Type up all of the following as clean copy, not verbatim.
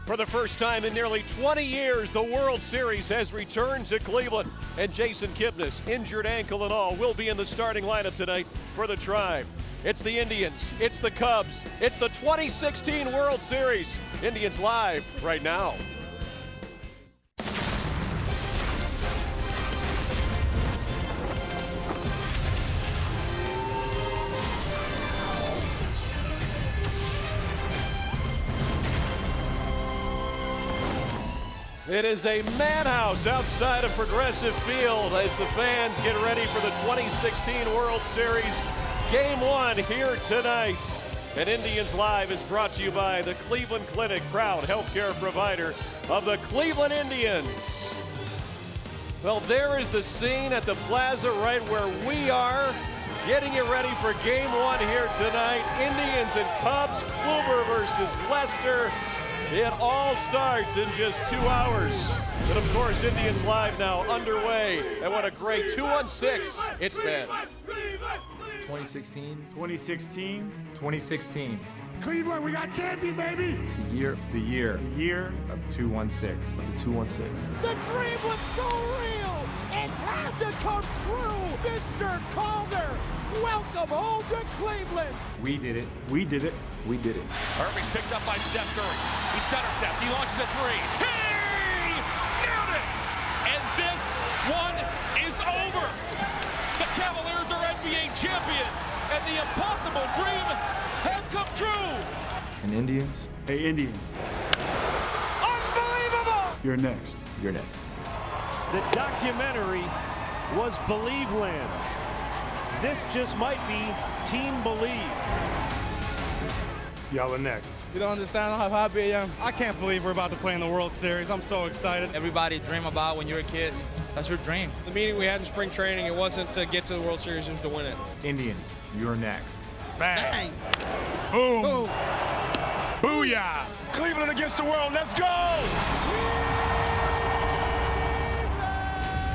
For the first time in nearly 20 years, the World Series has returned to Cleveland. And Jason Kipnis, injured ankle and all, will be in the starting lineup tonight for the Tribe. It's the Indians, it's the Cubs, it's the 2016 World Series. Indians live right now. It is a madhouse outside of Progressive Field as the fans get ready for the 2016 World Series. Game 1 here tonight. And Indians Live is brought to you by the Cleveland Clinic, proud healthcare provider of the Cleveland Indians. Well, there is the scene at the plaza right where we are, getting you ready for Game 1 here tonight. Indians and Cubs, Kluber versus Lester. It all starts in just 2 hours. But of course, Indians Live now underway. And what a great 2-on-6 it's been. 2016. 2016. 2016. Cleveland, we got champion, baby! The year of 2-1-6. the 2-1-6. The dream was so real, it had to come true. Mr. Calder, welcome home to Cleveland. We did it. We did it. We did it. Irving's picked up by Steph Curry. He stutter steps. He launches a three. He nailed it! And this one is over. The Cavaliers are NBA champions, and the impossible dream has come true. And Indians? Hey, Indians. Unbelievable! You're next. You're next. The documentary was Believe Land. This just might be Team Believe. Y'all are next. You don't understand how happy I am. I can't believe we're about to play in the World Series. I'm so excited. Everybody dream about when you're a kid. That's your dream. The meeting we had in spring training, it wasn't to get to the World Series, it was to win it. Indians, you're next. Bang! Boom! Boom. Booyah! Cleveland against the world, let's go!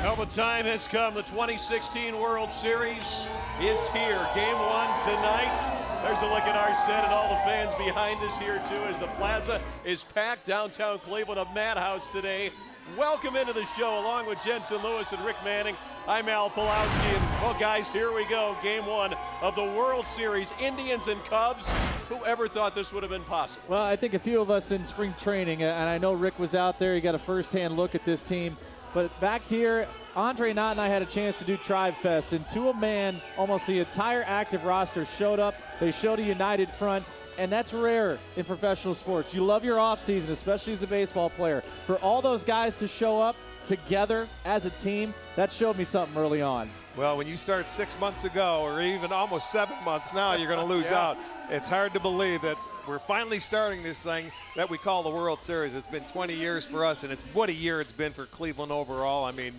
Well, the time has come. The 2016 World Series is here. Game 1 tonight. There's a look at our set and all the fans behind us here, too, as the plaza is packed downtown Cleveland, a madhouse today. Welcome into the show, along with Jensen Lewis and Rick Manning. I'm Al Pulowski, and, well, guys, here we go. Game 1 of the World Series, Indians and Cubs. Whoever thought this would have been possible? Well, I think a few of us in spring training, and I know Rick was out there. He got a first-hand look at this team. But back here, Andre Knott and I had a chance to do Tribe Fest, and to a man, almost the entire active roster showed up. They showed a united front, and that's rare in professional sports. You love your offseason, especially as a baseball player. For all those guys to show up together as a team, that showed me something early on. Well, when you start 6 months ago, or even almost 7 months now, you're going to lose out. It's hard to believe that we're finally starting this thing that we call the World Series. It's been 20 years for us, and it's what a year it's been for Cleveland overall. I mean,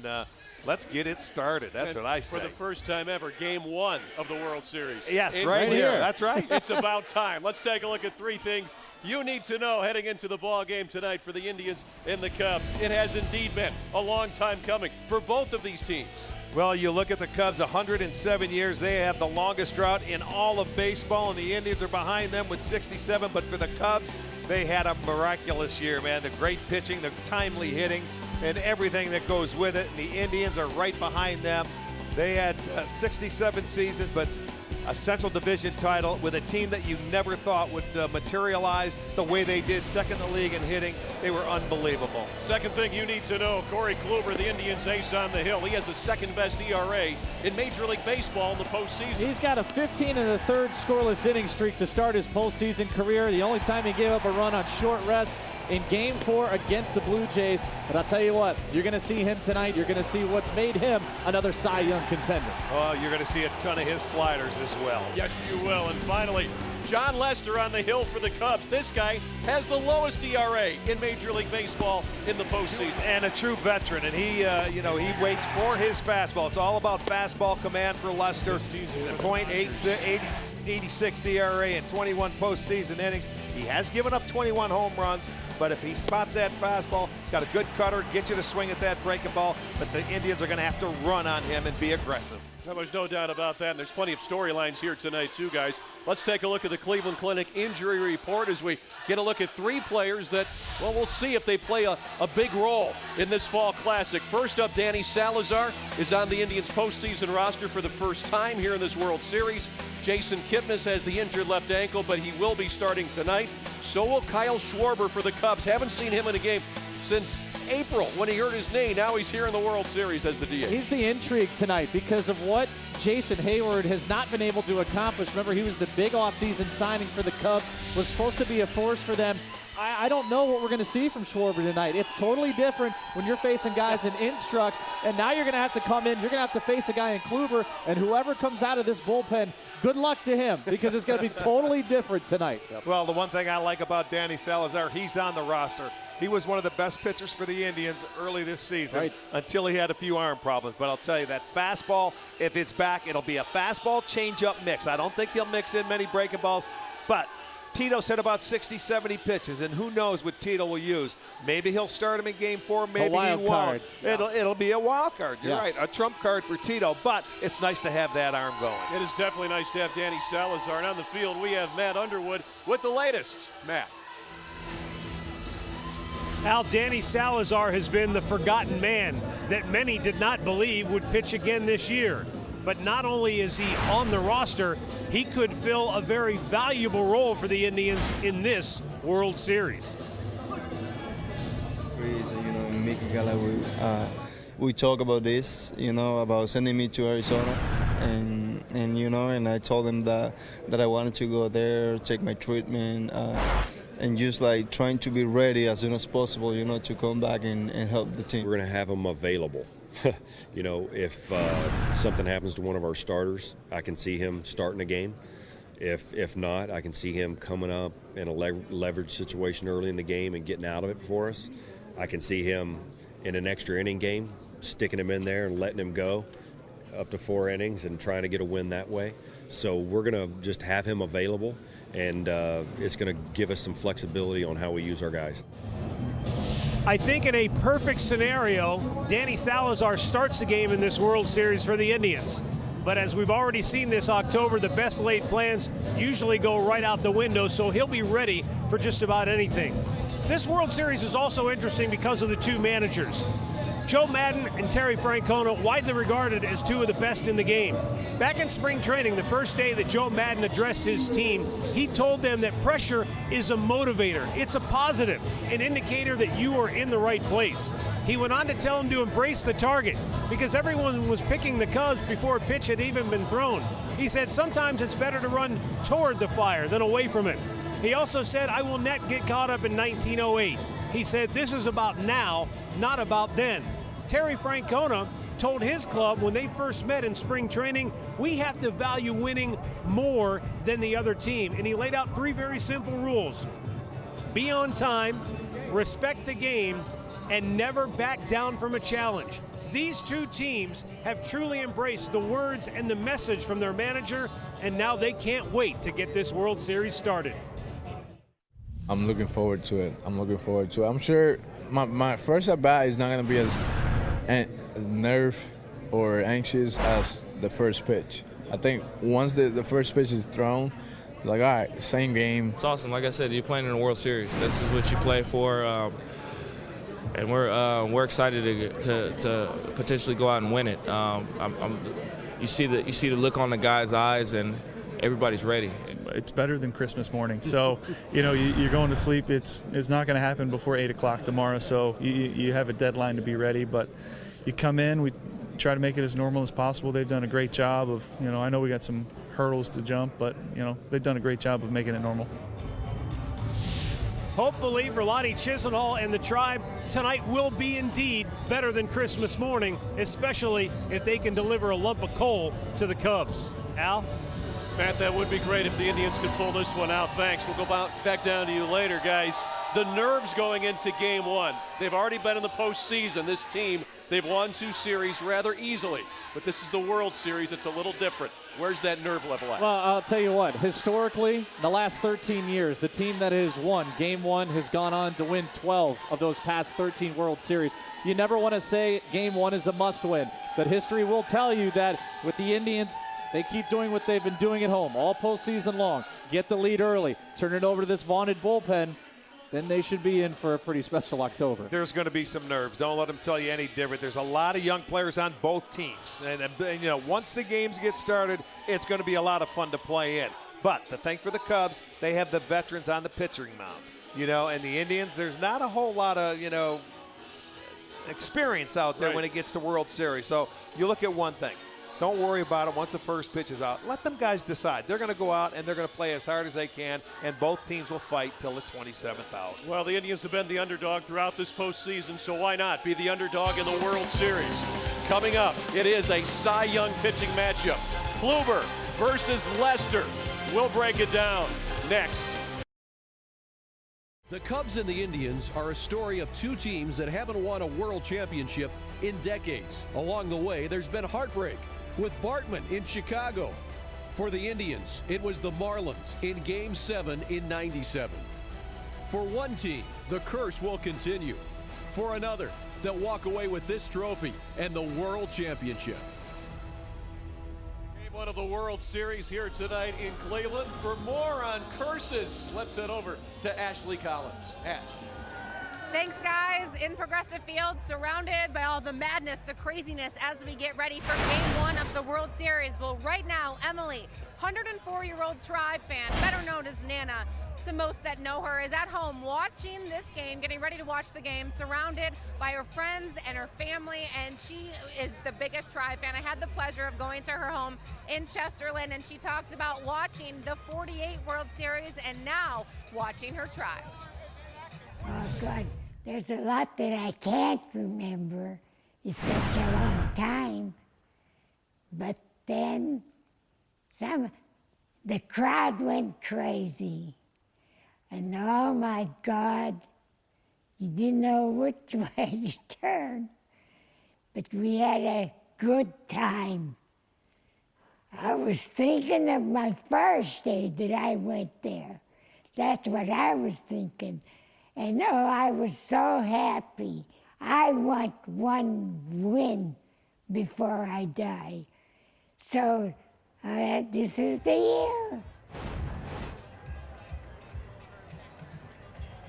let's get it started. That's what I say. For the first time ever, Game 1 of the World Series. Yes, right here. That's right. It's about time. Let's take a look at 3 things you need to know heading into the ball game tonight for the Indians and the Cubs. It has indeed been a long time coming for both of these teams. Well, you look at the Cubs, 107 years. They have the longest drought in all of baseball, and the Indians are behind them with 67. But for the Cubs, they had a miraculous year, man. The great pitching, the timely hitting, and everything that goes with it. And the Indians are right behind them. They had 67 seasons, but a Central Division title with a team that you never thought would materialize the way they did, second in the league in hitting. They were unbelievable. Second thing you need to know, Corey Kluber, the Indians ace on the hill. He has the second best ERA in Major League Baseball in the postseason. He's got a 15 1/3 scoreless inning streak to start his postseason career. The only time he gave up a run on short rest in Game 4 against the Blue Jays. But I'll tell you what, you're going to see him tonight. You're going to see what's made him another Cy Young contender. Oh, you're going to see a ton of his sliders as well. Yes, you will. And finally, John Lester on the hill for the Cubs. This guy has the lowest ERA in Major League Baseball in the postseason. And a true veteran, and he waits for his fastball. It's all about fastball command for Lester. .86 .86 ERA and 21 postseason innings. He has given up 21 home runs, but if he spots that fastball, he's got a good cutter, get you to swing at that breaking ball, but the Indians are going to have to run on him and be aggressive. Well, there's no doubt about that, and there's plenty of storylines here tonight too, guys. Let's take a look at the Cleveland Clinic injury report as we get a look at 3 players that, well, we'll see if they play a big role in this fall classic. First up, Danny Salazar is on the Indians postseason roster for the first time here in this World Series. Jason Kipnis has the injured left ankle, but he will be starting tonight. So will Kyle Schwarber for the Cubs. Haven't seen him in a game since April when he hurt his knee. Now he's here in the World Series as the DH. He's the intrigue tonight because of what Jason Hayward has not been able to accomplish. Remember, he was the big offseason signing for the Cubs, was supposed to be a force for them. I don't know what we're going to see from Schwarber tonight. It's totally different when you're facing guys in instructs, and now you're going to have to come in. You're going to have to face a guy in Kluber, and whoever comes out of this bullpen, good luck to him because it's going to be totally different tonight. Well, the one thing I like about Danny Salazar, he's on the roster. He was one of the best pitchers for the Indians early this season until he had a few arm problems. But I'll tell you, that fastball, if it's back, it'll be a fastball changeup mix. I don't think he'll mix in many breaking balls, but Tito said about 60, 70 pitches, and who knows what Tito will use. Maybe he'll start him in Game 4, maybe he won't. It'll be a wild card. You're right, a trump card for Tito, but it's nice to have that arm going. It is definitely nice to have Danny Salazar. And on the field, we have Matt Underwood with the latest. Matt. Al, Danny Salazar has been the forgotten man that many did not believe would pitch again this year. But not only is he on the roster, he could fill a very valuable role for the Indians in this World Series. Mickey Gala, we talk about this, about sending me to Arizona, and I told them that I wanted to go there, take my treatment, and just like trying to be ready as soon as possible, to come back and help the team. We're going to have them available. If something happens to one of our starters, I can see him starting a game. If not, I can see him coming up in a leverage situation early in the game and getting out of it for us. I can see him in an extra inning game, sticking him in there and letting him go up to 4 innings and trying to get a win that way. So we're going to just have him available, and it's going to give us some flexibility on how we use our guys. I think in a perfect scenario, Danny Salazar starts the game in this World Series for the Indians. But as we've already seen this October, the best laid plans usually go right out the window, so he'll be ready for just about anything. This World Series is also interesting because of the 2 managers. Joe Maddon and Terry Francona, widely regarded as 2 of the best in the game. Back in spring training, the first day that Joe Maddon addressed his team, he told them that pressure is a motivator. It's a positive, an indicator that you are in the right place. He went on to tell them to embrace the target because everyone was picking the Cubs before a pitch had even been thrown. He said sometimes it's better to run toward the fire than away from it. He also said, I will not get caught up in 1908. He said, this is about now, not about then. Terry Francona told his club when they first met in spring training, we have to value winning more than the other team. And he laid out 3 very simple rules. Be on time, respect the game, and never back down from a challenge. These 2 teams have truly embraced the words and the message from their manager, and now they can't wait to get this World Series started. I'm looking forward to it. I'm sure my first at-bat is not going to be as nerve or anxious as the first pitch. I think once the first pitch is thrown, like, all right, same game. It's awesome. Like I said, you're playing in a World Series. This is what you play for, and we're excited to potentially go out and win it. You see the look on the guys' eyes, and everybody's ready. It's better than Christmas morning. So, you're going to sleep. It's not going to happen before 8 o'clock tomorrow. So you have a deadline to be ready. But you come in, we try to make it as normal as possible. They've done a great job of, I know we got some hurdles to jump, but, they've done a great job of making it normal. Hopefully, Vladi Chisenhall and the Tribe tonight will be indeed better than Christmas morning, especially if they can deliver a lump of coal to the Cubs. Al? Matt, that would be great if the Indians could pull this one out. Thanks. We'll go back down to you later, guys. the nerves going into game one. They've already been in the postseason. This team, they've won 2 series rather easily. But this is the World Series. It's a little different. Where's that nerve level at? Well, I'll tell you what. Historically, the last 13 years, the team that has won Game 1 has gone on to win 12 of those past 13 World Series. You never want to say Game 1 is a must-win, but history will tell you that with the Indians, they keep doing what they've been doing at home all postseason long. Get the lead early, turn it over to this vaunted bullpen, then they should be in for a pretty special October. There's going to be some nerves. Don't let them tell you any different. There's a lot of young players on both teams. And you know, once the games get started, it's going to be a lot of fun to play in. But the thing for the Cubs, they have the veterans on the pitching mound. You know, and the Indians, there's not a whole lot of, you know, experience out there when it gets to World Series. So you look at one thing. Don't worry about it once the first pitch is out. Let them guys decide. They're going to go out and they're going to play as hard as they can, and both teams will fight till the 27th out. Well, the Indians have been the underdog throughout this postseason, so why not be the underdog in the World Series? Coming up, it is a Cy Young pitching matchup. Kluber versus Lester. We'll break it down next. The Cubs and the Indians are a story of 2 teams that haven't won a world championship in decades. Along the way, there's been heartbreak with Bartman in Chicago. For the Indians, it was the Marlins in Game 7 in '97. For one team, the curse will continue. For another, they'll walk away with this trophy and the World Championship. Game 1 of the World Series here tonight in Cleveland. For more on curses, let's head over to Ashley Collins. Ash. Thanks, guys. In Progressive Field, surrounded by all the madness, the craziness as we get ready for Game 1 of the World Series. Well, right now, Emily, 104-year-old Tribe fan, better known as Nana, to most that know her, is at home watching this game, getting ready to watch the game, surrounded by her friends and her family, and she is the biggest Tribe fan. I had the pleasure of going to her home in Chesterland, and she talked about watching the 48 World Series and now watching her Tribe. Oh, God, there's a lot that I can't remember. It's such a long time. But then the crowd went crazy. And oh my God, you didn't know which way to turn. But we had a good time. I was thinking of my first day that I went there. That's what I was thinking. And oh, I was so happy. I want one win before I die. So this is the year.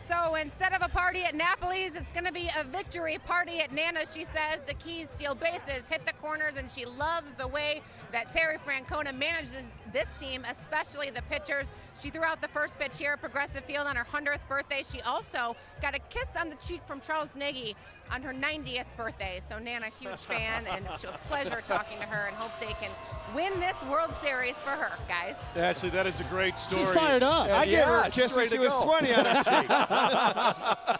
So instead of a party at Napoli's, it's going to be a victory party at Nana's. She says the keys steal bases, hit the corners, and she loves the way that Terry Francona manages this team, especially the pitchers. She threw out the first pitch here at Progressive Field on her 100th birthday. She also got a kiss on the cheek from Charles Nagy on her 90th birthday. So Nana, huge fan, and it's a pleasure talking to her, and hope they can win this World Series for her, guys. Ashley, that is a great story. She's fired up. I gave her a kiss when she was 20 on that cheek.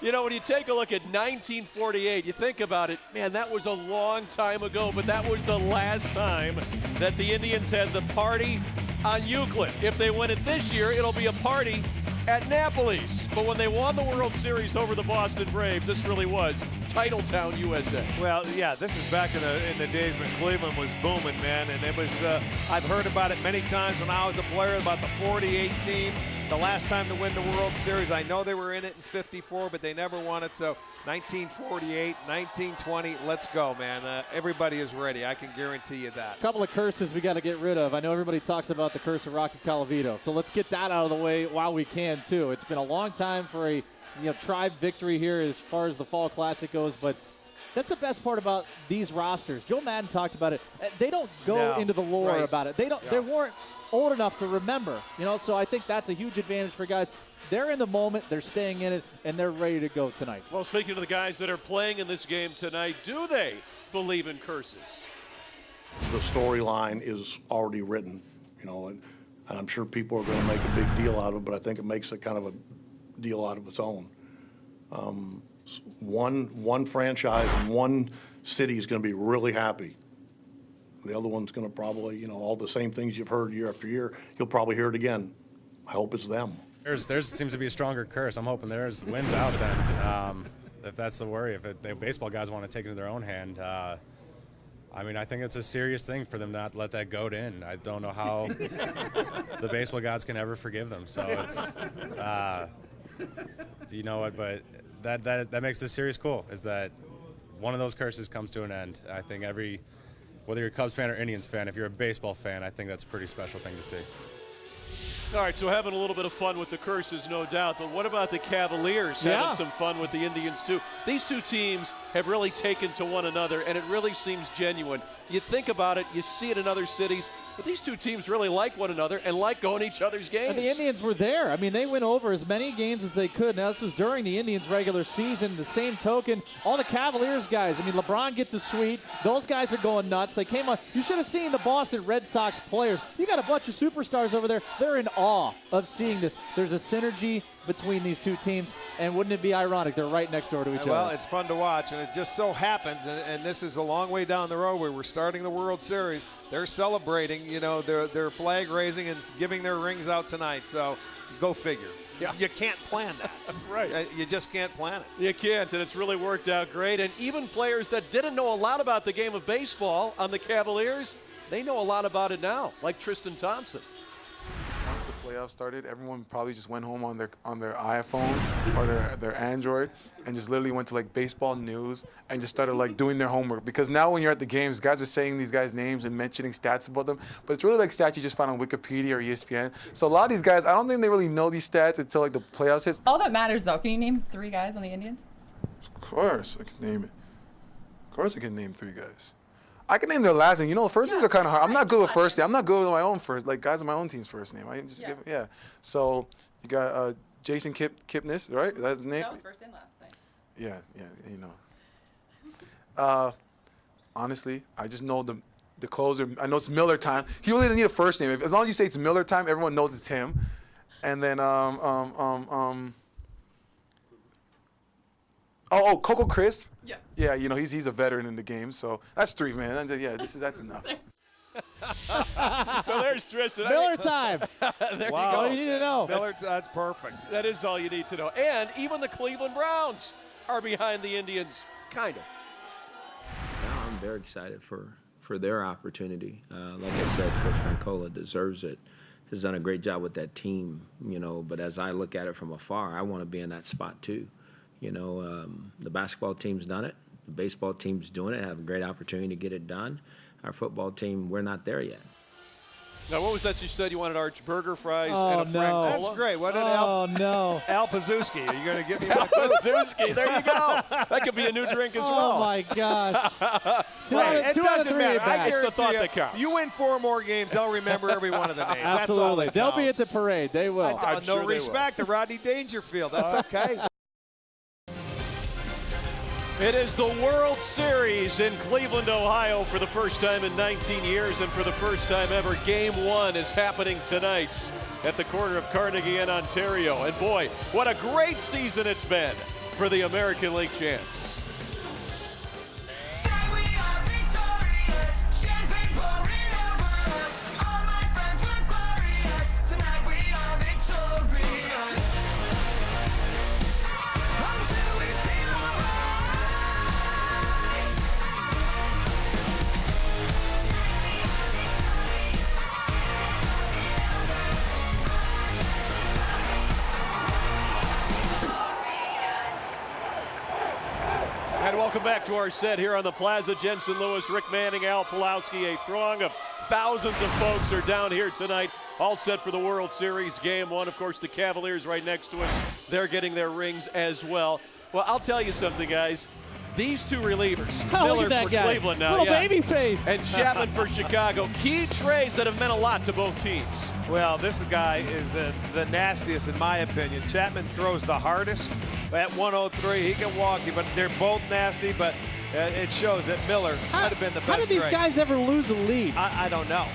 You know, when you take a look at 1948, you think about it, man, that was a long time ago, but that was the last time that the Indians had the party on Euclid. If they win it this year, it'll be a party at Napoli's. But when they won the World Series over the Boston Braves, this really was Titletown, USA. Well, yeah, this is back in the days when Cleveland was booming, man, and it was. I've heard about it many times when I was a player about the 48 team. The last time to win the World Series, I know they were in it in '54, but they never won it. So 1948, 1920, let's go, man. Everybody is ready. I can guarantee you that. A couple of curses we got to get rid of. I know everybody talks about the curse of Rocky Colavito, so let's get that out of the way while we can too. It's been a long time for a Tribe victory here as far as the Fall Classic goes, but that's the best part about these rosters. Joe Madden talked about it. They don't go into the lore about it. They don't. They weren't old enough to remember, so I think that's a huge advantage for guys. They're in the moment, they're staying in it, and they're ready to go tonight. Well, speaking of the guys that are playing in this game tonight, do they believe in curses? The storyline is already written, and I'm sure people are going to make a big deal out of it, but I think it makes it kind of a deal out of its own. One franchise and one city is going to be really happy. The other one's going to probably, all the same things you've heard year after year, you'll probably hear it again. I hope it's them. Theirs seems to be a stronger curse. I'm hoping theirs wins out then. If that's the worry, if the baseball guys want to take it into their own hand, I mean, I think it's a serious thing for them not to let that goat in. I don't know how the baseball gods can ever forgive them. So it's, you know what? But that makes this series cool. Is that one of those curses comes to an end. I think whether you're a Cubs fan or Indians fan, if you're a baseball fan, I think that's a pretty special thing to see. All right, so having a little bit of fun with the curses, no doubt. But what about the Cavaliers having some fun with the Indians, too? These two teams have really taken to one another, and it really seems genuine. You think about it, you see it in other cities, but these two teams really like one another and like going to each other's games. And the Indians were there. I mean, they went over as many games as they could. Now, this was during the Indians' regular season. The same token, all the Cavaliers guys. I mean, LeBron gets a suite. Those guys are going nuts. They came on. You should have seen the Boston Red Sox players. You got a bunch of superstars over there. They're in awe of seeing this. There's a synergy between these two teams, and wouldn't it be ironic? They're right next door to each other. Well, it's fun to watch, and it just so happens, and this is a long way down the road where we're starting the World Series. They're celebrating, you know, their flag raising and giving their rings out tonight. So go figure. Yeah. You can't plan that. Right. You just can't plan it. You can't, and it's really worked out great. And even players that didn't know a lot about the game of baseball on the Cavaliers, they know a lot about it now, like Tristan Thompson. Once the playoffs started, everyone probably just went home on their iPhone or their Android and just literally went to like baseball news and just started like doing their homework. Because now when you're at the games, guys are saying these guys' names and mentioning stats about them, but it's really like stats you just find on Wikipedia or ESPN. So a lot of these guys, I don't think they really know these stats until like the playoffs hits. All that matters though, can you name 3 guys on the Indians? Of course I can name it. Of course I can name 3 guys. I can name their last name. You know, the first names are kind of hard. I'm not good with first name. I'm not good with my own first, like guys on my own team's first name. I can just give, So you got Jason Kipnis, right? That's his name. That was first and last name. Yeah, you know. Honestly, I just know the closer. I know it's Miller time. He really doesn't need a first name. As long as you say it's Miller time, everyone knows it's him. And then Coco Crisp. Yeah. Yeah, you know, he's a veteran in the game, so that's 3, man. Yeah, that's enough. So there's Tristan. Miller time. There Wow. you go. All you need to know. That's perfect. That is all you need to know. And even the Cleveland Browns are behind the Indians, kind of. Now I'm very excited for their opportunity. Like I said, Coach Francola deserves it. Has done a great job with that team, you know, but as I look at it from afar, I want to be in that spot too. You know, the basketball team's done it. The baseball team's doing it, have a great opportunity to get it done. Our football team, we're not there yet. Now, what was that you said you wanted? Arch burger fries Oh, and a Frank no. Cola? That's great. What did no. Al Pazuski? Are you going to give me Al that? Pazuski, there you go. That could be a new drink as well. Oh, my gosh. Two It out of doesn't 3 matter. at I bats. It's the thought guarantee that counts. you win 4 more games, they'll remember every one of the names. That's all Absolutely. that They'll be at counts. the parade. They will. I'm No sure they will. respect to Rodney Dangerfield. That's okay. It is the World Series in Cleveland, Ohio for the first time in 19 years, and for the first time ever, Game 1 is happening tonight at the corner of Carnegie and Ontario. And boy, what a great season it's been for the American League champs. And welcome back to our set here on the Plaza. Jensen Lewis, Rick Manning, Al Pulowski. A throng of thousands of folks are down here tonight, all set for the World Series Game 1. Of course, the Cavaliers right next to us, they're getting their rings as well. Well, I'll tell you something, guys. These two relievers, Miller for Cleveland now, Little baby face. and Chapman for Chicago, key trades that have meant a lot to both teams. Well, this guy is the nastiest in my opinion. Chapman throws the hardest at 103. He can walk you, but they're both nasty, but it shows that Miller might have been the best. How did these trade. guys ever lose a lead? I don't know.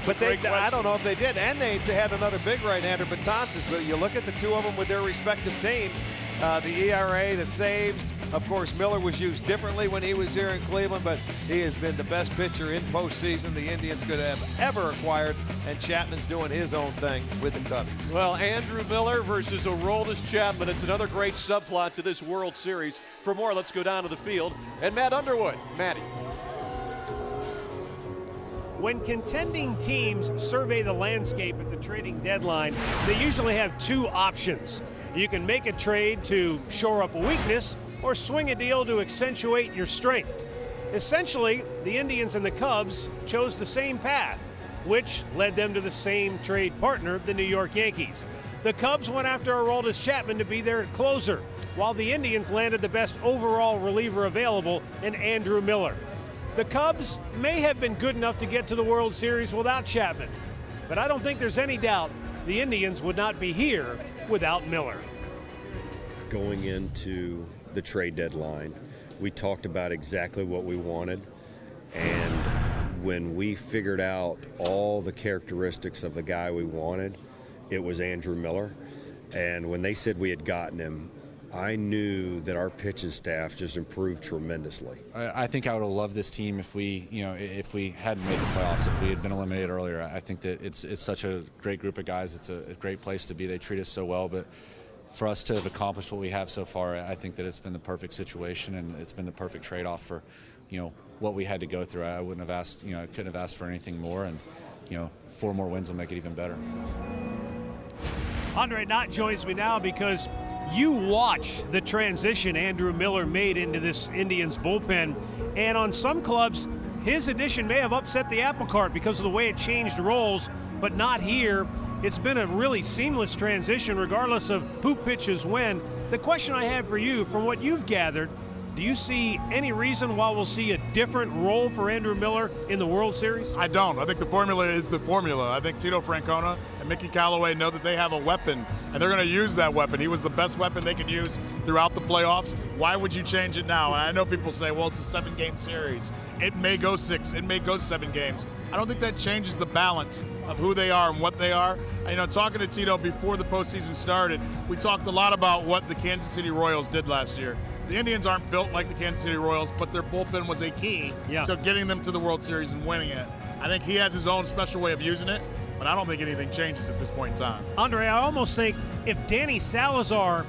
But I don't know if they did. And they had another big right-hander, Betances. But you look at the two of them with their respective teams, the ERA, the saves. Of course, Miller was used differently when he was here in Cleveland, but he has been the best pitcher in postseason the Indians could have ever acquired, and Chapman's doing his own thing with the Cubs. Well, Andrew Miller versus Aroldis Chapman. It's another great subplot to this World Series. For more, let's go down to the field. And Matt Underwood. Matty. When contending teams survey the landscape at the trading deadline, they usually have two options. You can make a trade to shore up a weakness or swing a deal to accentuate your strength. Essentially, the Indians and the Cubs chose the same path, which led them to the same trade partner, the New York Yankees. The Cubs went after Aroldis Chapman to be their closer, while the Indians landed the best overall reliever available in Andrew Miller. The Cubs may have been good enough to get to the World Series without Chapman, but I don't think there's any doubt the Indians would not be here without Miller. Going into the trade deadline, we talked about exactly what we wanted, and when we figured out all the characteristics of the guy we wanted, it was Andrew Miller. And when they said we had gotten him, I knew that our pitching staff just improved tremendously. I think I would have loved this team if we hadn't made the playoffs, if we had been eliminated earlier. I think that it's such a great group of guys. It's a great place to be. They treat us so well, but for us to have accomplished what we have so far, I think that it's been the perfect situation, and it's been the perfect trade-off for, what we had to go through. I wouldn't have asked, I couldn't have asked for anything more, and, 4 more wins will make it even better. Andre Knott joins me now because you watched the transition Andrew Miller made into this Indians bullpen, and on some clubs, his addition may have upset the apple cart because of the way it changed roles, but not here. It's been a really seamless transition regardless of who pitches when. The question I have for you, from what you've gathered, do you see any reason why we'll see a different role for Andrew Miller in the World Series? I don't. I think the formula is the formula. I think Tito Francona and Mickey Callaway know that they have a weapon, and they're going to use that weapon. He was the best weapon they could use throughout the playoffs. Why would you change it now? And I know people say, well, it's a 7-game series. It may go 6. It may go 7 games. I don't think that changes the balance of who they are and what they are. Talking to Tito before the postseason started, we talked a lot about what the Kansas City Royals did last year. The Indians aren't built like the Kansas City Royals, but their bullpen was a key to getting them to the World Series and winning it. I think he has his own special way of using it, but I don't think anything changes at this point in time. Andre, I almost think if Danny Salazar,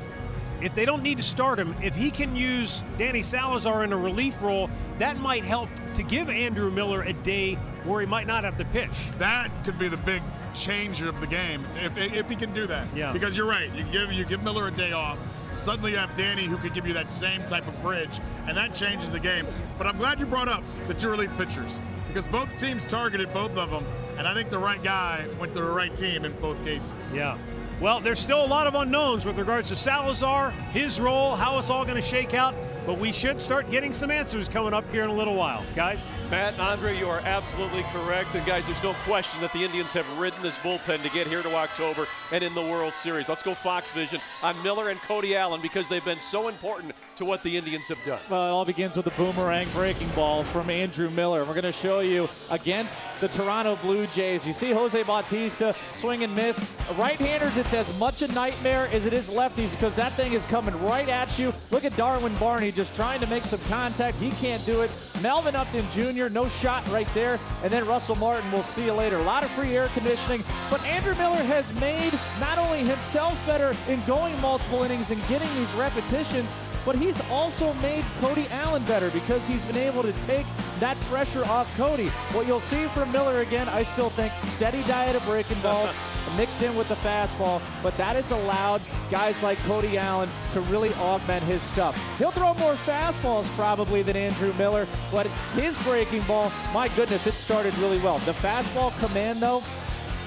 if they don't need to start him, if he can use Danny Salazar in a relief role, that might help to give Andrew Miller a day where he might not have to pitch. That could be the big change of the game if he can do that. Yeah. Because you're right, you give Miller a day off. Suddenly you have Danny who could give you that same type of bridge, and that changes the game. But I'm glad you brought up the 2 relief pitchers, because both teams targeted both of them, and I think the right guy went to the right team in both cases. Yeah. Well, there's still a lot of unknowns with regards to Salazar, his role, how it's all going to shake out, but we should start getting some answers coming up here in a little while. Guys? Matt and Andre, you are absolutely correct. And guys, there's no question that the Indians have ridden this bullpen to get here to October and in the World Series. Let's go Fox Vision on Miller and Cody Allen, because they've been so important to what the Indians have done. Well, it all begins with a boomerang breaking ball from Andrew Miller. We're going to show you against the Toronto Blue Jays. You see Jose Bautista swing and miss. Right-handers, it's as much a nightmare as it is lefties, because that thing is coming right at you. Look at Darwin Barney just trying to make some contact. He can't do it. Melvin Upton Jr., no shot right there. And then Russell Martin, we'll see you later. A lot of free air conditioning. But Andrew Miller has made not only himself better in going multiple innings and getting these repetitions, but he's also made Cody Allen better, because he's been able to take that pressure off Cody. What you'll see from Miller again, I still think, steady diet of breaking balls mixed in with the fastball, but that has allowed guys like Cody Allen to really augment his stuff. He'll throw more fastballs probably than Andrew Miller, but his breaking ball, my goodness, it started really well. The fastball command, though,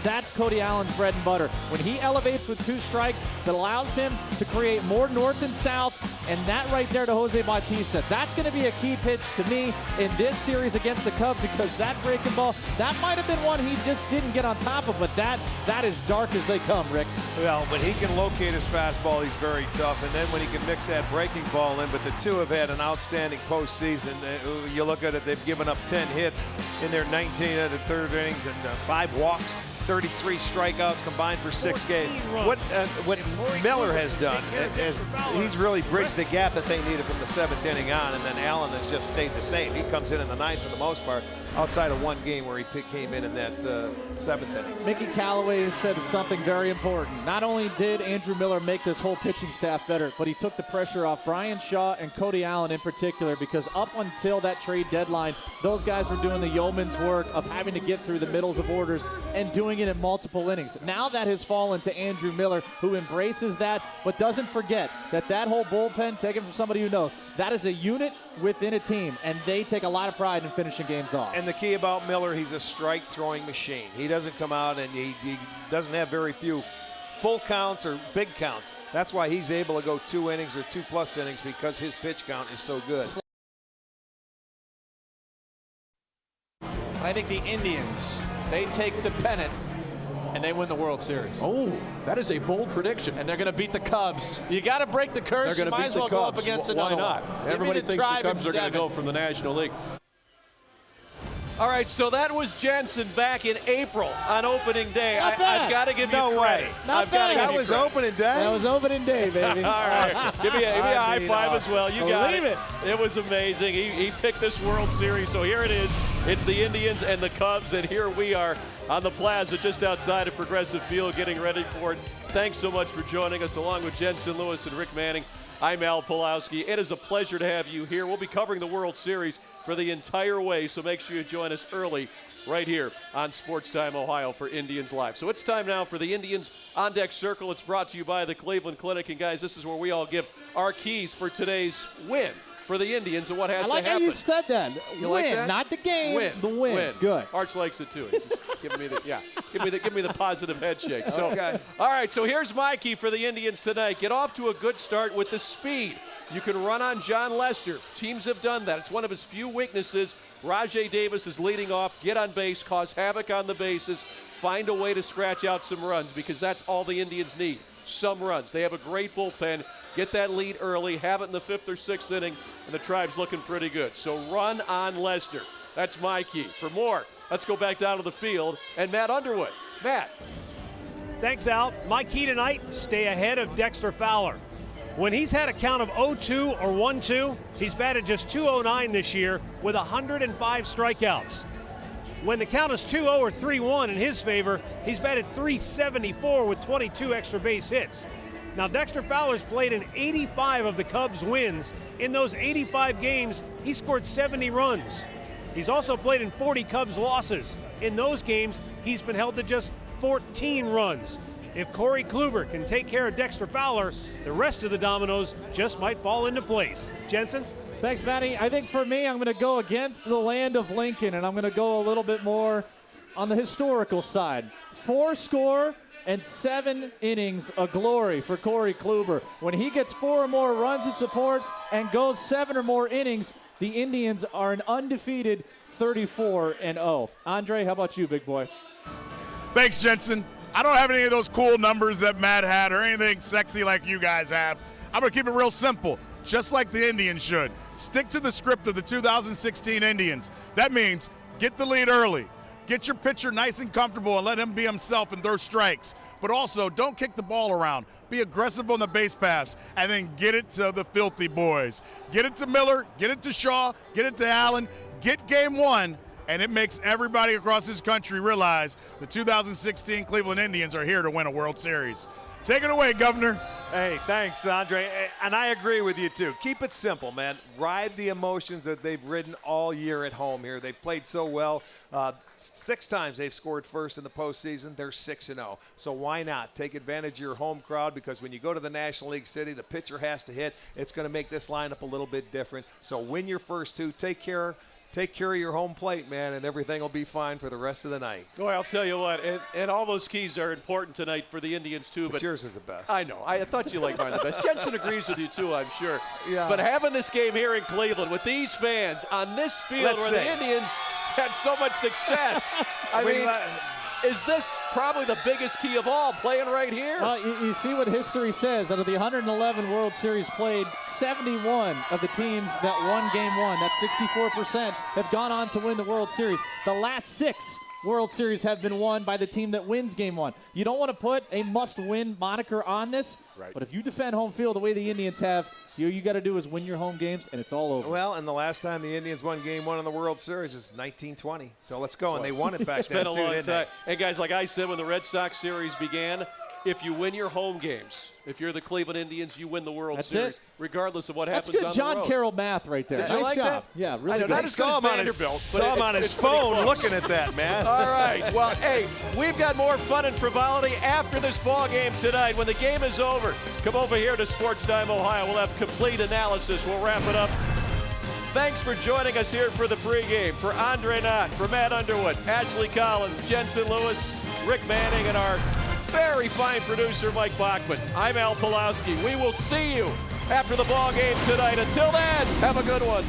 that's Cody Allen's bread and butter. When he elevates with 2 strikes, that allows him to create more north and south, and that right there to Jose Bautista. That's going to be a key pitch to me in this series against the Cubs, because that breaking ball, that might have been one he just didn't get on top of, but that is dark as they come, Rick. Well, when he can locate his fastball, he's very tough, and then when he can mix that breaking ball in, but the two have had an outstanding postseason. You look at it, they've given up 10 hits in their 19 of the third innings and 5 walks. 33 strikeouts combined for 6 games. What Miller has done is he's really bridged the gap that they needed from the 7th inning on, and then Allen has just stayed the same. He comes in the 9th for the most part, outside of one game where he came in that 7th inning. Mickey Callaway said something very important. Not only did Andrew Miller make this whole pitching staff better, but he took the pressure off Brian Shaw and Cody Allen in particular, because up until that trade deadline, those guys were doing the yeoman's work of having to get through the middles of orders and doing it in multiple innings. Now that has fallen to Andrew Miller, who embraces that, but doesn't forget that that whole bullpen, take it from somebody who knows, that is a unit within a team, and they take a lot of pride in finishing games off. And the key about Miller, he's a strike-throwing machine. He doesn't come out and he doesn't have very few full counts or big counts. That's why he's able to go 2 innings or 2+ innings, because his pitch count is so good. I think the Indians, they take the pennant and they win the World Series. Oh, that is a bold prediction. And they're going to beat the Cubs. You got to break the curse. You might as well go up against another one. Why not? Everybody thinks the Cubs are going to go from the National League. All right, so that was Jensen back in April on opening day. I've got to give you credit. That was opening day. That was opening day, baby. All right, give me a high five as well. You got it. It was amazing. He picked this World Series, so here it is. It's the Indians and the Cubs, and here we are on the plaza just outside of Progressive Field getting ready for it. Thanks so much for joining us, along with Jensen Lewis and Rick Manning. I'm Al Pulowski. It is a pleasure to have you here. We'll be covering the World Series for the entire way, so make sure you join us early right here on Sports Time Ohio for Indians Live. So it's time now for the Indians On Deck Circle. It's brought to you by the Cleveland Clinic. And, guys, this is where we all give our keys for today's win for the Indians and what has to happen. I like how you said that. You win, like that? Not the game. Win. The win. Good. Arch likes it too. He's just giving me the give me the positive head shake. So, okay. All right. So here's my key for the Indians tonight. Get off to a good start with the speed. You can run on John Lester. Teams have done that. It's one of his few weaknesses. Rajai Davis is leading off. Get on base, cause havoc on the bases, find a way to scratch out some runs, because that's all the Indians need. Some runs. They have a great bullpen. Get that lead early, have it in the 5th or 6th inning, and the Tribe's looking pretty good. So run on Lester. That's my key. For more, let's go back down to the field and Matt Underwood. Matt. Thanks, Al. My key tonight, stay ahead of Dexter Fowler. When he's had a count of 0-2 or 1-2, he's batted just .209 this year with 105 strikeouts. When the count is 2-0 or 3-1 in his favor, he's batted .374 with 22 extra base hits. Now, Dexter Fowler's played in 85 of the Cubs' wins. In those 85 games, he scored 70 runs. He's also played in 40 Cubs losses. In those games, he's been held to just 14 runs. If Corey Kluber can take care of Dexter Fowler, the rest of the dominoes just might fall into place. Jensen? Thanks, Matty. I think for me, I'm going to go against the land of Lincoln, and I'm going to go a little bit more on the historical side. 4 score and 7 innings of glory for Corey Kluber. When he gets 4 or more runs of support and goes 7 or more innings, the Indians are an undefeated 34-0. Andre, how about you, big boy? Thanks, Jensen. I don't have any of those cool numbers that Matt had or anything sexy like you guys have. I'm going to keep it real simple, just like the Indians should. Stick to the script of the 2016 Indians. That means get the lead early. Get your pitcher nice and comfortable and let him be himself and throw strikes. But also, don't kick the ball around. Be aggressive on the base pass, and then get it to the filthy boys. Get it to Miller, get it to Shaw, get it to Allen, get game 1, and it makes everybody across this country realize the 2016 Cleveland Indians are here to win a World Series. Take it away, Governor. Hey, thanks, Andre. And I agree with you, too. Keep it simple, man. Ride the emotions that they've ridden all year at home here. They've played so well. 6 times they've scored first in the postseason. They're 6-0. So why not take advantage of your home crowd? Because when you go to the National League City, the pitcher has to hit. It's going to make this lineup a little bit different. So win your first 2. Take care of your home plate, man, and everything will be fine for the rest of the night. Boy, I'll tell you what, and all those keys are important tonight for the Indians, too. But yours was the best. I know. I thought you liked mine the best. Jensen agrees with you, too, I'm sure. Yeah. But having this game here in Cleveland with these fans on this field the Indians had so much success, I mean, is this probably the biggest key of all, playing right here? You see what history says. Out of the 111 World Series played, 71 of the teams that won Game 1, that's 64%, have gone on to win the World Series. The last 6 World Series have been won by the team that wins Game 1. You don't want to put a must-win moniker on this, but if you defend home field the way the Indians have, you got to do is win your home games, and it's all over. Well, and the last time the Indians won Game 1 in the World Series was 1920. So let's go, and they won it back then, It's too, been a long didn't time. And guys, like I said when the Red Sox series began, if you win your home games, if you're the Cleveland Indians, you win the World Series, regardless of what happens on the road. That's good John Carroll math right there. Did you nice like job. that? Yeah, really I know, good. not as good as Vanderbilt, but saw him on his phone looking at that, man. All right. Well, hey, we've got more fun and frivolity after this ball game tonight. When the game is over, come over here to Sports Time Ohio. We'll have complete analysis. We'll wrap it up. Thanks for joining us here for the pregame. For Andre Knott, for Matt Underwood, Ashley Collins, Jensen Lewis, Rick Manning, and our very fine producer, Mike Bachman. I'm Al Pulowski. We will see you after the ball game tonight. Until then, have a good one.